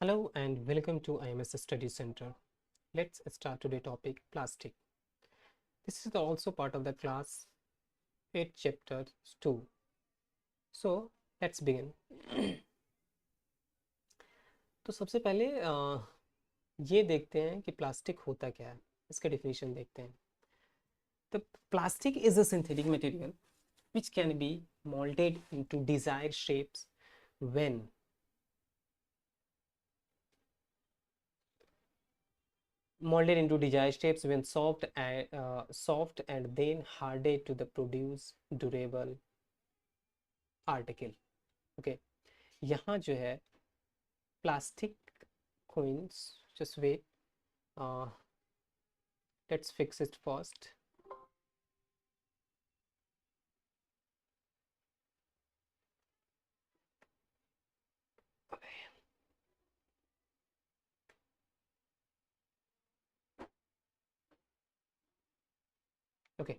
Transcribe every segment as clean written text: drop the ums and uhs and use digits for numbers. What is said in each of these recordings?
Hello and welcome to IMS Study Center. Let's start today topic plastic. This is also part of the class 8 chapter 2. So let's begin. तो सबसे पहले ये देखते हैं कि plastic होता क्या है, इसका डिफिनीशन देखते हैं. The plastic is a synthetic material which can be molded into desired shapes when soft and then hardened to the produce durable article. Okay, यहाँ जो है plastic coins, just wait, uh, let's fix it first. Okay.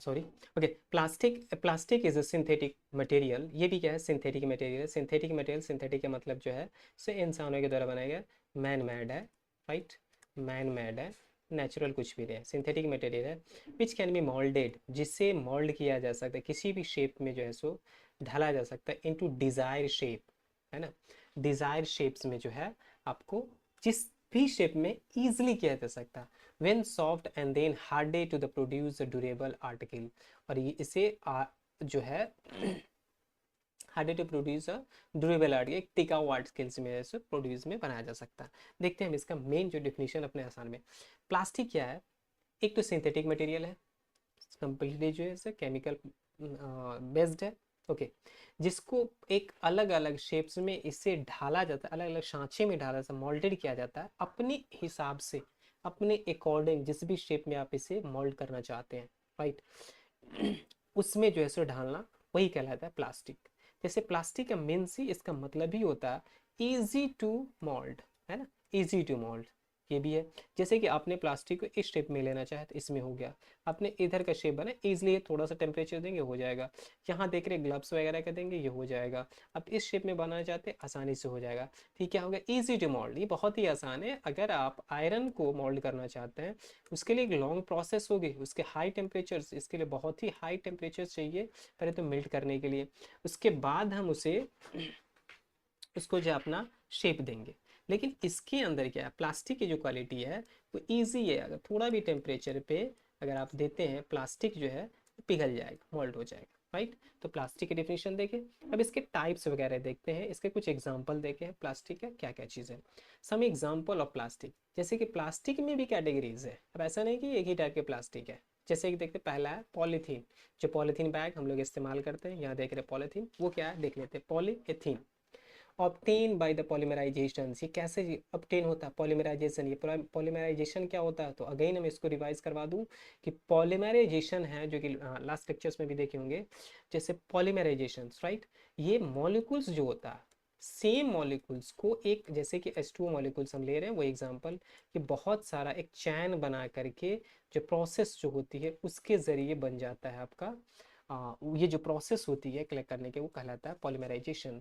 Sorry. Okay, plastic is a synthetic material. ये भी क्या है? Synthetic material. Synthetic material, synthetic का मतलब जो है से इंसानों के द्वारा बनाया गया, मैन मेड है, राइट? मैन मेड है, नेचुरल कुछ भी नहीं है, सिंथेटिक मटेरियल है. विच कैन बी मोल्डेड, जिससे मोल्ड किया जा सकता है, किसी भी शेप में जो है सो ढाला जा सकता है, इनटू डिज़ायर शेप, है ना? डिज़ायर शेप्स में जो है आपको जिस भी शेप में ईजिली किया जा सकता है. when soft and then hardened to the produce a durable article. और ये इसे जो है hardened to produce a durable article, एक टिकाऊ आर्टिकल्स में ऐसे प्रोड्यूस में बनाया जा सकता है. देखते हैं हम इसका मेन जो डिफिनीशन अपने आसान में. प्लास्टिक क्या है? एक तो सिंथेटिक मटेरियल है, कंप्लीटली जो है केमिकल बेस्ड है. ओके, जिसको एक अलग अलग शेप्स में इससे ढाला जाता है, अलग अलग सांचे में ढाला जाता है, मोल्डेड किया जाता है अपने हिसाब से, अपने अकॉर्डिंग, जिस भी शेप में आप इसे मोल्ड करना चाहते हैं, राइट? उसमें जो है सो ढालना, वही कहलाता है प्लास्टिक. जैसे प्लास्टिक का मेन सी इसका मतलब ही होता है इजी टू मोल्ड, है ना? इजी टू मोल्ड ये भी है. जैसे कि आपने प्लास्टिक को इस शेप में लेना चाहे तो इसमें हो गया, आपने इधर का शेप बना इजीली, थोड़ा सा टेम्परेचर देंगे हो जाएगा. यहाँ देख रहे ग्लव्स वगैरह का देंगे, ये हो जाएगा. आप इस शेप में बनाना चाहते हैं, आसानी से हो जाएगा. ठीक है, हो गया इजी टू मोल्ड. ये बहुत ही आसान है. अगर आप आयरन को मोल्ड करना चाहते हैं, उसके लिए एक लॉन्ग प्रोसेस होगी, उसके हाई टेम्परेचर्स, इसके लिए बहुत ही हाई टेम्परेचर चाहिए पहले तो मेल्ट करने के लिए. उसके बाद हम उसको जो अपना शेप देंगे. लेकिन इसके अंदर क्या है, प्लास्टिक की जो क्वालिटी है वो ईजी है. अगर थोड़ा भी टेम्परेचर पे अगर आप देते हैं, प्लास्टिक जो है पिघल जाएगा, मोल्ड हो जाएगा, राइट? तो प्लास्टिक की डिफिनेशन देखें. अब इसके टाइप्स वगैरह देखते हैं, इसके कुछ एग्जांपल देखे हैं प्लास्टिक का क्या क्या चीज़ है. Some example of plastic. जैसे कि प्लास्टिक में भी कैटेगरीज है, अब ऐसा नहीं कि एक ही टाइप के प्लास्टिक है. जैसे कि देखते हैं, पहला है पॉलीथीन. जो पॉलीथीन बैग हम लोग इस्तेमाल करते हैं, यहाँ देख रहे हैं पॉलीथीन, वो क्या है देख लेते हैं. पॉलीएथीन ऑब्टेन बाय द पॉलीमराइजेशन. ये कैसे ऑब्टेन होता है? पॉलीमराइजेशन. ये पॉलीमराइजेशन क्या होता है? तो अगेन हम इसको रिवाइज करवा दूं कि पॉलीमराइजेशन है, जो कि लास्ट लेक्चर्स में भी देखे होंगे, जैसे पॉलीमराइजेशन, राइट? ये मॉलिक्यूल्स जो होता है, सेम मॉलिक्यूल्स को एक, जैसे कि H2O मॉलिक्यूल्स हम ले रहे हैं वो एग्जांपल, कि बहुत सारा एक चैन बना करके जो प्रोसेस जो होती है उसके ज़रिए बन जाता है आपका ये जो प्रोसेस होती है कलेक्ट करने के, वो कहलाता है polymerisation.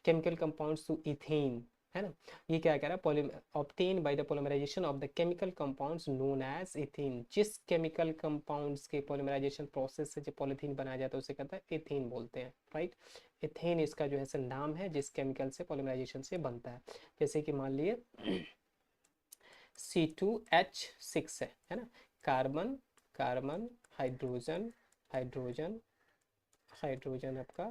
Chemical compounds to ethene, है ना? ये क्या कह रहा है? Obtain by the polymerisation of the chemical compounds known as ethene. जिस केमिकल कंपाउंड्स के पॉलीमराइजेशन प्रोसेस से जो पॉलीथीन बनाया जाता है उसे कहता है इथेन बोलते हैं, राइट? इथेन इसका जो है नाम है जिस केमिकल से पॉलीमराइजेशन से बनता है. जैसे कि मान लिए C2H6 है ना? Carbon carbon hydrogen hydrogen hydrogen आपका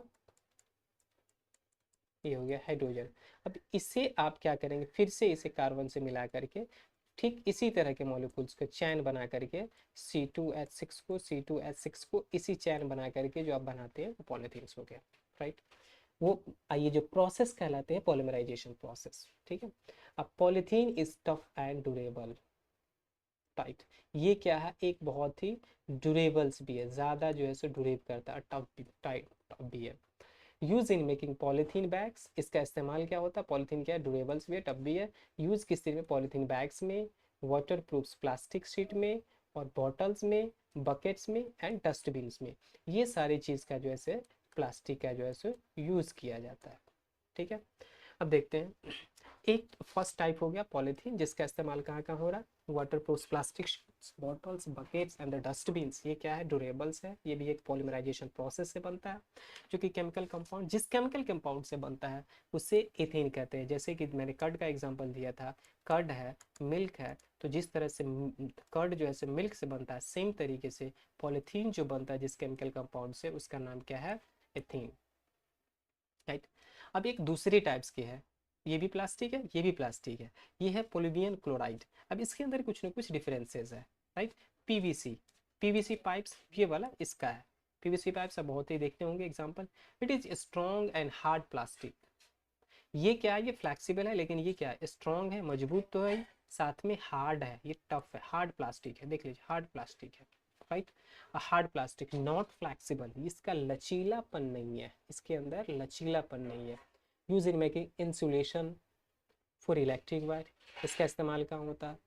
ये हो गया हाइड्रोजन. अब इसे आप क्या करेंगे, फिर से इसे कार्बन से मिला करके ठीक इसी तरह के मॉलिक्यूल्स को चैन बना करके C2H6 को इसी चैन बना करके जो आप बनाते हैं वो पॉलीथीन्स हो गया, राइट? वो ये जो प्रोसेस कहलाते हैं पॉलीमराइजेशन प्रोसेस, ठीक है? अब polythene is tough and durable, right? ये क्या है, एक बहुत ही ड्यूरेबल्स भी है, ज़्यादा जो है सो ड्यूरेब करता है, टफ भी, टाइट टफ भी है. Use in making polythene bags. इसका इस्तेमाल क्या होता है? पॉलीथीन क्या है, ड्यूरेबल्स भी है, टफ भी है. यूज किस चीज़ में? पॉलीथीन बैग्स में, वाटर प्रूफ प्लास्टिक शीट में, और बॉटल्स में, बकेट्स में एंड डस्टबिन्स में, ये सारी चीज़ का जो है से प्लास्टिक का जो है सो यूज़ किया जाता है। ठीक है, अब देखते हैं। एक फर्स्ट टाइप हो गया पॉलीथीन, जिसका इस्तेमाल कहाँ कहाँ हो रहा है, water proof plastic bottles, buckets and the dustbins. ये क्या है, ड्यूरेबल्स है। ये भी एक पॉलीमराइजेशन प्रोसेस से बनता है, जो कि केमिकल कंपाउंड, जिस केमिकल कंपाउंड से बनता है उसे एथेन कहते हैं। जैसे कि मैंने कर्ड का एग्जांपल दिया था, कर्ड है, मिल्क है, तो जिस तरह से कर्ड जो है मिल्क से बनता है, सेम तरीके से पॉलीथीन जो बनता है जिस केमिकल कंपाउंड से, उसका नाम क्या है, एथेन। राइट। अब एक दूसरी टाइप्स की है, ये भी प्लास्टिक है, ये भी प्लास्टिक है, ये है पोलिवियन क्लोराइड। अब इसके अंदर कुछ ना कुछ डिफरेंसेस है। राइट। पीवीसी, पीवीसी पाइप्स, ये वाला इसका है। पीवीसी पाइप्स आप बहुत ही देखते होंगे example. It is strong and hard plastic. ये क्या है, ये फ्लेक्सिबल है, लेकिन ये क्या है, स्ट्रॉन्ग है, मजबूत तो है, साथ में हार्ड है, ये टफ है, हार्ड प्लास्टिक है। देख लीजिए, हार्ड प्लास्टिक है। Right. Hard plastic, not flexible, इसका लचीलापन नहीं है, इसके अंदर लचीलापन नहीं है। Use in making insulation for electric wire, इसका इस्तेमाल कहाँ होता है,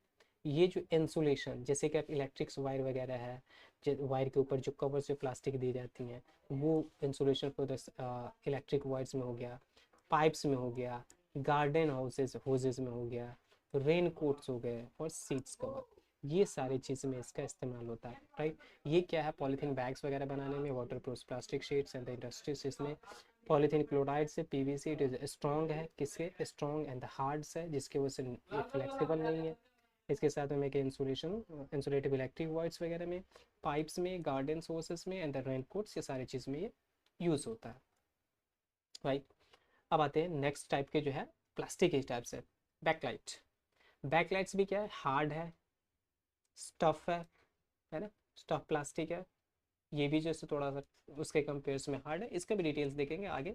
ये जो इंसुलेशन, जैसे कि आप इलेक्ट्रिक वायर वगैरह है, वायर के ऊपर जो कवर से प्लास्टिक दी जाती हैं, वो इंसुलेशन फॉर इलेक्ट्रिक वायर्स में हो गया, पाइप्स में हो गया, गार्डन हाउसेज होजेज में हो गया, रेन कोट्स हो गए और सीट्स कवर, ये सारी चीज़ में इसका इस्तेमाल होता है। राइट। ये क्या है, पॉलीथीन बैग्स वगैरह बनाने में, water proof plastic sheets and the industries, इसमें पॉलीथीन क्लोराइड से, पीवीसी, इट इज स्ट्रॉन्ग है, किसके, स्ट्रॉन्ग एंड द हार्ड है, जिसके वजह से ये फ्लेक्सिबल नहीं है। इसके साथ में मेक इंसुलेशन, इंसुलेटिव इलेक्ट्रिक वायर्स वगैरह में, पाइप्स में, गार्डन सोर्सेस में एंड द रेन कोट्स, ये सारी चीज़ में ये यूज़ होता है। राइट। अब आते हैं नेक्स्ट टाइप के जो है प्लास्टिक के टाइप से, बैकलाइट। बैकलाइट्स भी क्या है, हार्ड है, स्टफ है ना, स्टफ प्लास्टिक है। ये भी जैसे थोड़ा सा उसके कंपेयर्स में हार्ड है, इसका भी डिटेल्स देखेंगे आगे,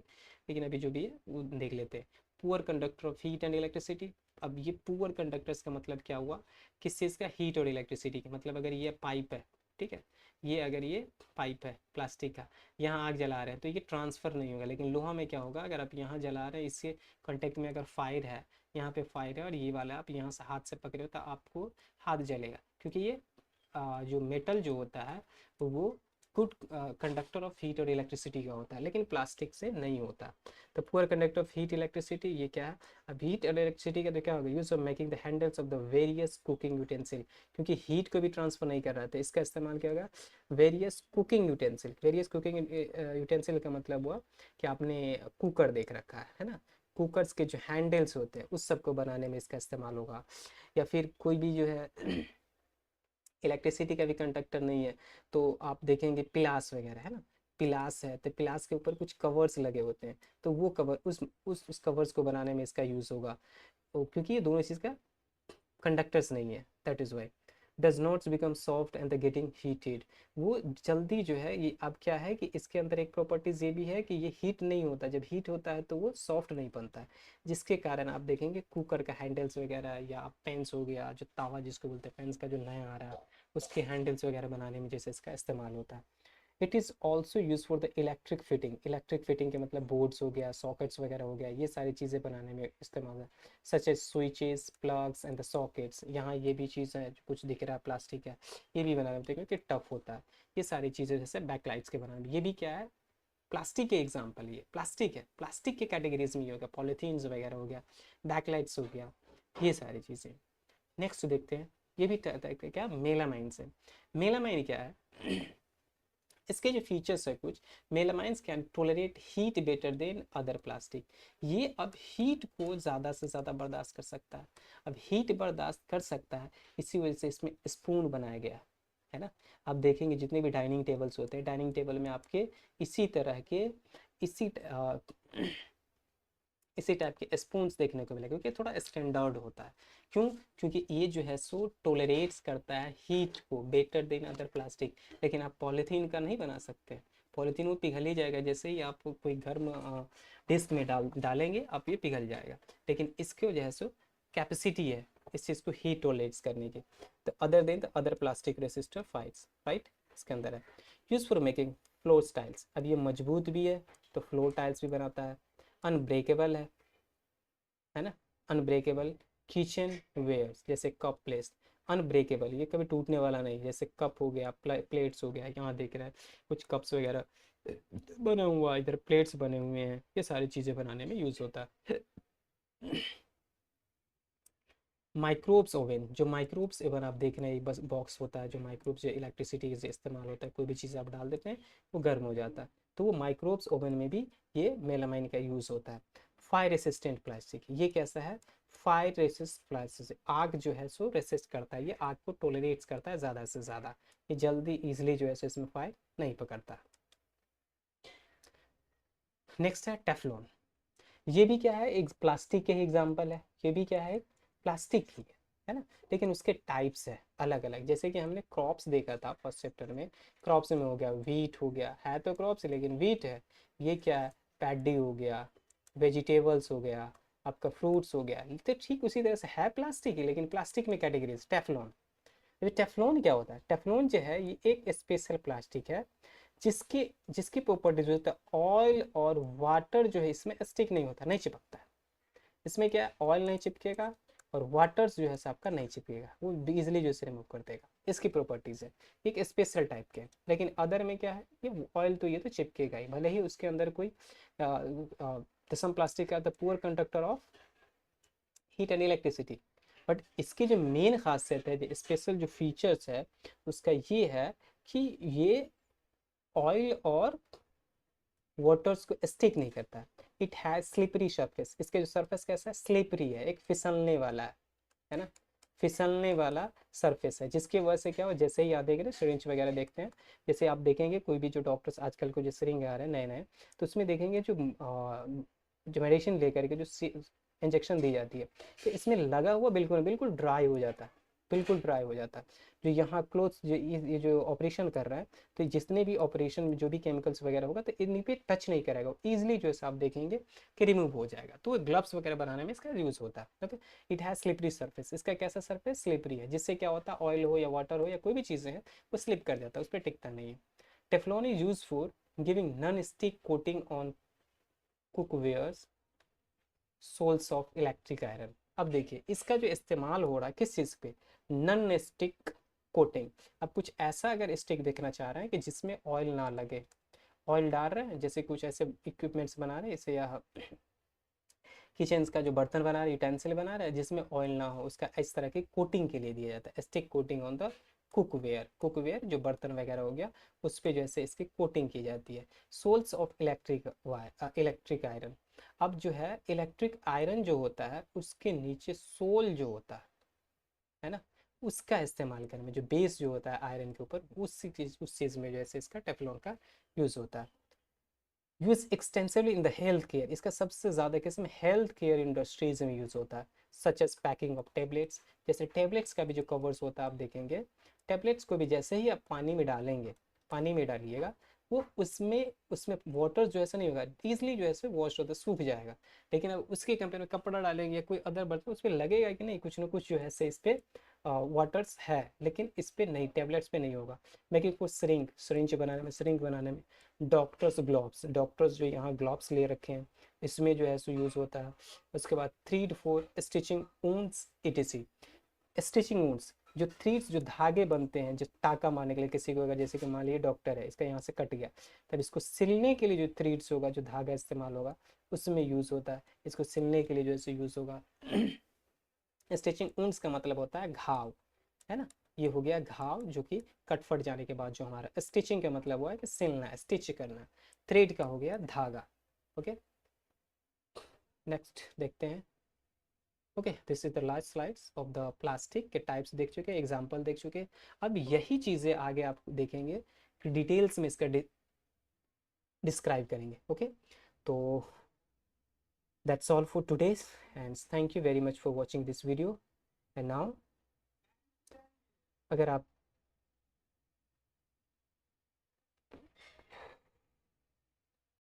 लेकिन अभी जो भी है वो देख लेते हैं। Poor conductor of heat and electricity. अब ये पुअर कंडक्टर्स का मतलब क्या हुआ, किस चीज़ का, हीट और इलेक्ट्रिसिटी का। मतलब अगर ये पाइप है, ठीक है, ये अगर ये पाइप है प्लास्टिक का, यहाँ आग जला रहे हैं तो ये ट्रांसफ़र नहीं होगा, लेकिन लोहा में क्या होगा, अगर आप यहाँ जला रहे हैं, इससे कॉन्टेक्ट में अगर फायर है, यहाँ पे फायर है और ये वाला आप यहाँ से हाथ से पकड़े हो तो आपको हाथ जलेगा, क्योंकि ये जो मेटल जो होता है वो गुड कंडक्टर ऑफ हीट और इलेक्ट्रिसिटी का होता है, लेकिन प्लास्टिक से नहीं होता। तो poor conductor of heat electricity, ये क्या है, अब हीट और इलेक्ट्रिसिटी का तो क्या होगा, use of making the handles of the various cooking utensil, क्योंकि हीट को भी ट्रांसफर नहीं कर रहा था, इसका इस्तेमाल क्या होगा, various cooking utensil. Various cooking utensil का मतलब हुआ कि आपने कुकर देख रखा है ना, कुकर्स के जो हैंडल्स होते हैं उस सब को बनाने में इसका इस्तेमाल होगा। या फिर कोई भी जो है इलेक्ट्रिसिटी का भी कंडक्टर नहीं है, तो आप देखेंगे पिलास वगैरह है ना, पिलास है तो पिलास के ऊपर कुछ कवर्स लगे होते हैं, तो वो कवर उस कवर्स को बनाने में इसका यूज़ होगा। क्योंकि ये दोनों चीज़ का कंडक्टर्स नहीं है, that is why does not become soft and the getting heated. वो जल्दी जो है, ये अब क्या है कि इसके अंदर एक प्रॉपर्टीज ये भी है कि ये हीट नहीं होता, जब हीट होता है तो वो सॉफ्ट नहीं बनता है, जिसके कारण आप देखेंगे कुकर का हैंडल्स वगैरह या पेंस हो गया, जो तावा जिसको बोलते हैं, पेंस का जो नया आ रहा है, उसके हैंडल्स वगैरह बनाने में जैसे इसका इस्तेमाल होता है। It is also use for the electric fitting. Electric fitting के मतलब बोर्ड्स हो गया, सॉकेट्स वगैरह हो गया, ये सारी चीज़ें बनाने में इस्तेमाल है, such as switches, plugs and the sockets. यहाँ ये भी चीज़ है, जो कुछ दिख रहा है प्लास्टिक है, ये भी बनाने में क्योंकि टफ होता है। ये सारी चीज़ें जैसे बैकलाइट्स के बनाने में, ये भी क्या है, प्लास्टिक के एग्जाम्पल, ये प्लास्टिक है, प्लास्टिक के कैटेगरीज में ये हो गया, पॉलीथीन्स वगैरह हो गया, बैकलाइट्स हो गया, ये सारी चीज़ें। नेक्स्ट देखते हैं, ये भी क्या, मेलामाइन से। मेलामाइन क्या है, इसके जो फीचर्स है कुछ, melamines can tolerate heat better than other plastic. ये अब हीट को ज़्यादा से ज़्यादा बर्दाश्त कर सकता है। अब हीट बर्दाश्त कर सकता है, इसी वजह से इसमें स्पून बनाया गया है ना। आप देखेंगे जितने भी डाइनिंग टेबल्स होते हैं, डाइनिंग टेबल में आपके इसी तरह के इसी इसी टाइप के स्पून्स देखने को मिलेगा, क्योंकि थोड़ा स्टैंडर्ड होता है। क्यों, क्योंकि ये जो है सो टोलरेट्स करता है हीट को बेटर देन अदर प्लास्टिक। लेकिन आप पॉलीथीन का नहीं बना सकते, पॉलीथीन वो पिघल ही जाएगा, जैसे ही आप कोई गर्म डिस्क में डालेंगे आप, ये पिघल जाएगा। लेकिन इसके वजह है सो कैपेसिटी है इस चीज़ को हीट टोलरेट्स करने की, तो other than the other plastic resistor fights. Right, इसके अंदर है use for making floor tiles. अब ये मजबूत भी है तो फ्लोर टाइल्स भी बनाता है। अनब्रेकेबल है ना, अनब्रेकेबल किचन वेयर्स जैसे कप प्लेट्स, अनब्रेकेबल, ये कभी टूटने वाला नहीं। जैसे कप हो गया, प्लेट्स हो गया, यहाँ देख रहा है कुछ कप्स वगैरह बना हुआ, इधर प्लेट्स बने हुए हैं, ये सारी चीज़ें बनाने में यूज़ होता है। माइक्रोब्स ओवन, जो माइक्रोब्स ओवन आप देख रहे हैं, बस बॉक्स होता है जो माइक्रोब्स, जो इलेक्ट्रिसिटी से इस्तेमाल होता है, कोई भी चीज़ आप डाल देते हैं वो गर्म हो जाता है, तो वो माइक्रोब्स ओवन में भी ये मेलामाइन का यूज़ होता है। फायर रेसिस्टेंट प्लास्टिक, ये कैसा है? फायर रेसिस्ट प्लास्टिक, आग जो है सो रेसिस्ट करता है, ये आग को टोलरेट्स करता है ज़्यादा से ज़्यादा, ये जल्दी ईजिली जो है सो इसमें फायर नहीं पकड़ता। नेक्स्ट है टेफलॉन। ये भी क्या है? एक प्लास्टिक के ही एग्जाम्पल है, ये भी क्या है? प्लास्टिक ही है ना, लेकिन उसके टाइप्स है अलग अलग। जैसे कि हमने क्रॉप्स देखा था फर्स्ट चैप्टर में, क्रॉप्स में हो गया वीट, हो गया है तो क्रॉप्स लेकिन वीट है। ये क्या है? पैडी हो गया, वेजिटेबल्स हो गया, आपका फ्रूट्स हो गया, तो ठीक उसी तरह से है प्लास्टिक ही, लेकिन प्लास्टिक में कैटेगरीज। टेफलॉन, ये टेफलॉन क्या होता है? टेफलॉन जो है ये एक स्पेशल प्लास्टिक है जिसकी जिसकी प्रॉपर्टीज होता है ऑयल और वाटर जो है इसमें स्टिक नहीं होता, नहीं चिपकता है। इसमें क्या है? ऑयल नहीं चिपकेगा और वाटर जो है आपका नहीं चिपकेगा, वो इजिली जो है रिमूव कर देगा। इसकी प्रॉपर्टीज है, एक स्पेशल टाइप के। लेकिन अदर में क्या है? ये ऑयल तो ये तो चिपकेगा ही, भले ही उसके अंदर कोई सम प्लास्टिक का the poor conductor of heat and electricity. But इसकी जो मेन खासियत है, जो स्पेशल जो फीचर्स है उसका ये है कि ये ऑयल और वाटर्स को स्टिक नहीं करता। इट हैज स्लिपरी सरफेस, इसके जो सरफेस कैसा है? स्लिपरी है, एक फिसलने वाला है ना, फिसलने वाला सरफेस है, जिसकी वजह से क्या हो, जैसे ही आप देख रहे हैं सिरिंज वगैरह देखते हैं, जैसे आप देखेंगे कोई भी जो डॉक्टर्स आजकल को जो सिरिंज आ रहे हैं नए नए, तो उसमें देखेंगे जो मेडिसिन लेकर के जो इंजेक्शन दी जाती है, तो इसमें लगा हुआ बिल्कुल बिल्कुल ड्राई हो जाता है, बिल्कुल ड्राई हो जाता है। जो यहाँ क्लोथ्स जो ये जो ऑपरेशन कर रहा है, तो जितने भी ऑपरेशन में जो भी केमिकल्स वगैरह होगा तो इन पे टच नहीं करेगा, ईजिली जो है आप देखेंगे कि रिमूव हो जाएगा। तो ग्लव्स वगैरह बनाने में इसका यूज़ होता है। Okay, it has slippery surface, इसका कैसा सरफेस? स्लिपरी है, जिससे क्या होता है ऑयल हो या वाटर हो या कोई भी चीज़ें हैं वो स्लिप कर जाता है, उस पर टिकता नहीं है। Teflon is use for giving non stick coating on cookwares, soles of electric iron. अब देखिए इसका जो इस्तेमाल हो रहा है किस चीज़ पे? Non stick coating. अब कुछ ऐसा अगर स्टिक देखना चाह रहे हैं कि जिसमें ऑयल ना लगे, ऑयल डाल रहे हैं, जैसे कुछ ऐसे इक्विपमेंट्स बना रहे हैं जैसे या किचन का जो बर्तन बना रहे हैं, यूटेंसिल बना रहे हैं जिसमें ऑयल ना हो, उसका इस तरह की कोटिंग के लिए दिया जाता है, stick coating on the cookware. Cookware जो बर्तन वगैरह हो गया उस पर जैसे इसकी कोटिंग की जाती है। Soles of electric iron. अब जो है इलेक्ट्रिक आयरन जो होता है उसके नीचे सोल जो होता है ना, उसका इस्तेमाल करने में, जो बेस जो होता है आयरन के ऊपर, उस चीज़ में जैसे इसका टेफ्लॉन का यूज़ होता है। Use extensively in the health care, इसका सबसे ज़्यादा किस्म हेल्थ केयर इंडस्ट्रीज में यूज़ होता है, such as packing of tablets. जैसे टेबलेट्स का भी जो कवर्स होता है आप देखेंगे, टेबलेट्स को भी जैसे ही आप पानी में डालेंगे, पानी में डालिएगा, वो उसमें उसमें वाटर जो ऐसा नहीं होगा, ईजिली जो है वॉश होता सूख जाएगा। लेकिन अब उसके कंपेयर में कपड़ा डालेंगे या कोई अदर बर्तन, उस पर लगेगा कि नहीं कुछ ना कुछ जो है इस पर वाटर्स है, लेकिन इस पर नहीं, टेबलेट्स पे नहीं होगा। मेकिंग को सिरिंज बनाने में, सिरिंज बनाने में। डॉक्टर्स ग्लव्स, डॉक्टर्स जो यहाँ ग्लव्स ले रखे हैं इसमें जो है सो यूज़ होता है। उसके बाद 3 to 4 स्टिचिंग ऊन्स etc। स्टिचिंग ऊन्स, जो थ्रीड्स जो धागे बनते हैं, जो टाका मारने के लिए किसी को, अगर जैसे कि मान लीजिए डॉक्टर है, इसका यहाँ से कट गया, तब इसको सिलने के लिए जो थ्रीड्स होगा, जो धागा इस्तेमाल होगा उसमें यूज़ होता है, इसको सिलने के लिए जो है यूज़ होगा। स्टिचिंग ऊन्स का मतलब होता है घाव, है ना, ये हो गया घाव जो कि कट फट जाने के बाद जो हमारा। स्टिचिंग का मतलब हुआ है कि सिलना है, स्टिच करना। थ्रेड का हो गया धागा। ओके, नेक्स्ट देखते हैं। Okay, this is the last slides of the plastic के टाइप्स देख चुके, एग्जांपल देख चुके। अब यही चीज़ें आगे आप देखेंगे कि डिटेल्स में इसका डिस्क्राइब करेंगे। ओके, तो that's all for today's and thank you very much for watching this video. And now अगर आप